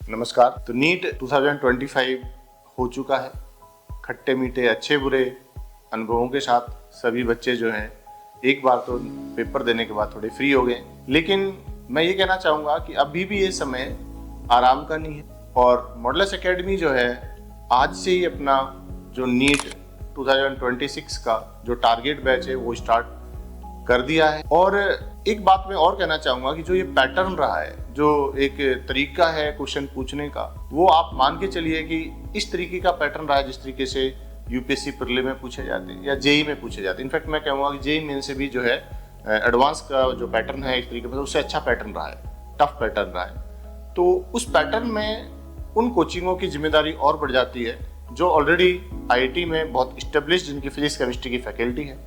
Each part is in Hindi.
नमस्कार। तो नीट 2025 हो चुका है। खट्टे मीठे अच्छे बुरे अनुभवों के साथ सभी बच्चे जो हैं एक बार तो पेपर देने के बाद थोड़े फ्री हो गए, लेकिन मैं ये कहना चाहूँगा कि अभी भी ये समय आराम का नहीं है और मॉडलस एकेडमी जो है आज से ही अपना जो नीट 2026 का जो टारगेट बैच है वो स्टार्ट कर दिया है। और एक बात मैं और कहना चाहूँगा कि जो ये पैटर्न रहा है, जो एक तरीका है क्वेश्चन पूछने का, वो आप मान के चलिए कि इस तरीके का पैटर्न रहा है जिस तरीके से यूपीएससी प्रीलिम में पूछे जाते हैं या जेई में पूछे जाते हैं। इनफैक्ट मैं कहूँगा कि जेई मेन से भी जो है एडवांस का जो पैटर्न है इस तरीके से उससे अच्छा पैटर्न रहा है, टफ पैटर्न रहा है। तो उस पैटर्न में उन कोचिंगों की जिम्मेदारी और बढ़ जाती है जो ऑलरेडी आईआईटी में बहुत इस्टेब्लिश जिनकी फिजिक्स केमिस्ट्री की फैकल्टी है,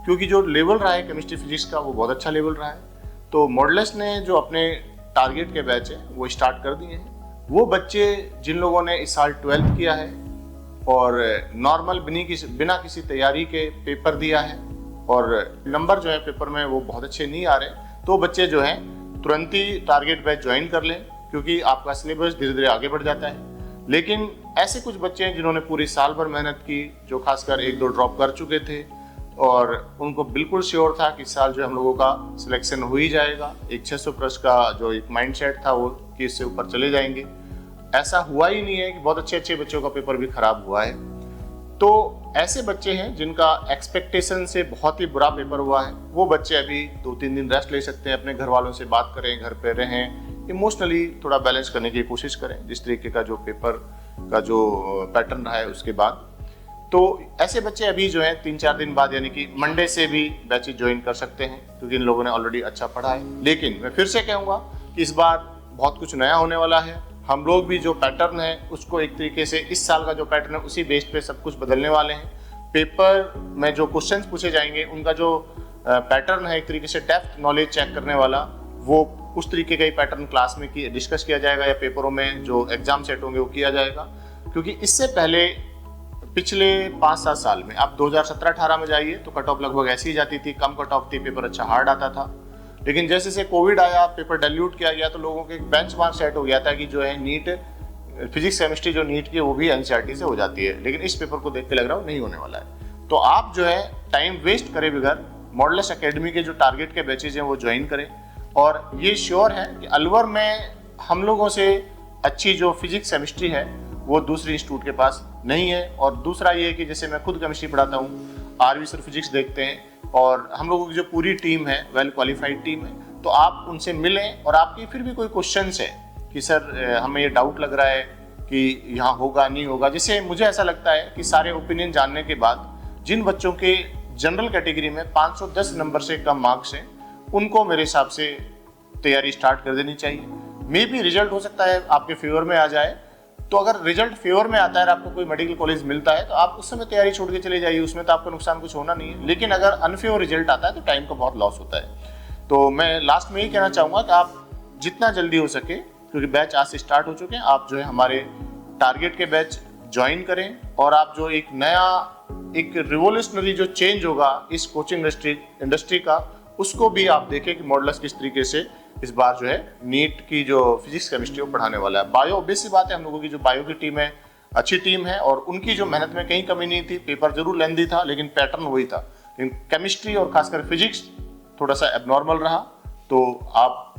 क्योंकि जो लेवल रहा है केमिस्ट्री फिजिक्स का वो बहुत अच्छा लेवल रहा है। तो मॉडलस ने जो अपने टारगेट के बैच है वो स्टार्ट कर दिए हैं। वो बच्चे जिन लोगों ने इस साल 12th किया है और नॉर्मल बिना किसी तैयारी के पेपर दिया है और नंबर जो है पेपर में वो बहुत अच्छे नहीं आ रहे, तो बच्चे जो हैं तुरंत ही टारगेट बैच ज्वाइन कर लें, क्योंकि आपका सिलेबस धीरे धीरे आगे बढ़ जाता है। लेकिन ऐसे कुछ बच्चे हैं जिन्होंने पूरी साल भर मेहनत की, जो खासकर 1-2 ड्रॉप कर चुके थे और उनको बिल्कुल श्योर था कि इस साल जो हम लोगों का सिलेक्शन हो ही जाएगा। एक 600 प्रश्न का जो एक माइंडसेट था वो कि इससे ऊपर चले जाएंगे, ऐसा हुआ ही नहीं है कि बहुत अच्छे अच्छे बच्चों का पेपर भी खराब हुआ है। तो ऐसे बच्चे हैं जिनका एक्सपेक्टेशन से बहुत ही बुरा पेपर हुआ है, वो बच्चे अभी 2-3 दिन रेस्ट ले सकते हैं, अपने घर वालों से बात करें, घर पे रहें, इमोशनली थोड़ा बैलेंस करने की कोशिश करें जिस तरीके का जो पेपर का जो पैटर्न रहा है उसके बाद। तो ऐसे बच्चे अभी जो है 3-4 दिन बाद यानी कि मंडे से भी बैचेज ज्वाइन कर सकते हैं, क्योंकि इन लोगों ने ऑलरेडी अच्छा पढ़ा है। लेकिन मैं फिर से कहूँगा कि इस बार बहुत कुछ नया होने वाला है। हम लोग भी जो पैटर्न है उसको एक तरीके से इस साल का जो पैटर्न है उसी बेस पे सब कुछ बदलने वाले हैं। पेपर में जो क्वेश्चंस पूछे जाएंगे उनका जो पैटर्न है एक तरीके से डेप्थ नॉलेज चेक करने वाला, वो उस तरीके का ही पैटर्न क्लास में डिस्कस किया जाएगा या पेपरों में जो एग्जाम सेट होंगे वो किया जाएगा। क्योंकि इससे पहले पिछले 5-7 साल में आप 2017-18 में जाइए तो कट ऑफ लगभग ऐसी ही जाती थी, कम कट ऑफ थी, पेपर अच्छा हार्ड आता था। लेकिन जैसे जैसे कोविड आया, पेपर डाइल्यूट किया गया, तो लोगों के बेंचमार्क सेट हो गया था कि जो है नीट फिजिक्स केमिस्ट्री जो नीट की वो भी एनसीईआरटी से हो जाती है। लेकिन इस पेपर को देख के लग रहा है नहीं होने वाला है। तो आप जो है टाइम वेस्ट करे बगैर मॉडलस एकेडमी के जो टारगेट के बैचेज हैं वो ज्वाइन करें। और ये श्योर है कि अलवर में हम लोगों से अच्छी जो फिजिक्स केमिस्ट्री है वो दूसरे इंस्टीट्यूट के पास नहीं है। और दूसरा ये है कि जैसे मैं खुद केमिस्ट्री पढ़ाता हूँ, आरवी सर फिजिक्स देखते हैं और हम लोगों की जो पूरी टीम है वेल क्वालिफाइड टीम है, तो आप उनसे मिलें और आपकी फिर भी कोई क्वेश्चंस है कि सर हमें ये डाउट लग रहा है कि यहाँ होगा नहीं होगा, जैसे मुझे ऐसा लगता है कि सारे ओपिनियन जानने के बाद जिन बच्चों के जनरल कैटेगरी में 510 नंबर से कम मार्क्स हैं उनको मेरे हिसाब से तैयारी स्टार्ट कर देनी चाहिए। मे बी रिजल्ट हो सकता है आपके फेवर में आ जाए, तो अगर रिजल्ट फेवर में आता है और आपको कोई मेडिकल कॉलेज मिलता है तो आप उस समय तैयारी छोड़ के चले जाइए, उसमें तो आपको नुकसान कुछ होना नहीं है। लेकिन अगर अनफेवर रिजल्ट आता है तो टाइम का बहुत लॉस होता है। तो मैं लास्ट में यही कहना चाहूँगा कि आप जितना जल्दी हो सके, क्योंकि बैच आज से स्टार्ट हो चुके हैं, आप जो है हमारे टारगेट के बैच ज्वाइन करें और आप जो एक नया एक रिवोल्यूशनरी जो चेंज होगा इस कोचिंग इंडस्ट्री का, उसको भी आप देखें कि मॉडलस किस तरीके से इस बार जो है नीट की जो फिजिक्स केमिस्ट्री वो पढ़ाने वाला है। बायो ऑब्वियस सी बात है, हम लोगों की जो बायो की टीम है अच्छी टीम है और उनकी जो मेहनत में कहीं कमी नहीं थी। पेपर जरूर लेंथी था लेकिन पैटर्न वही था। लेकिन केमिस्ट्री और खासकर फिजिक्स थोड़ा सा एबनॉर्मल रहा। तो आप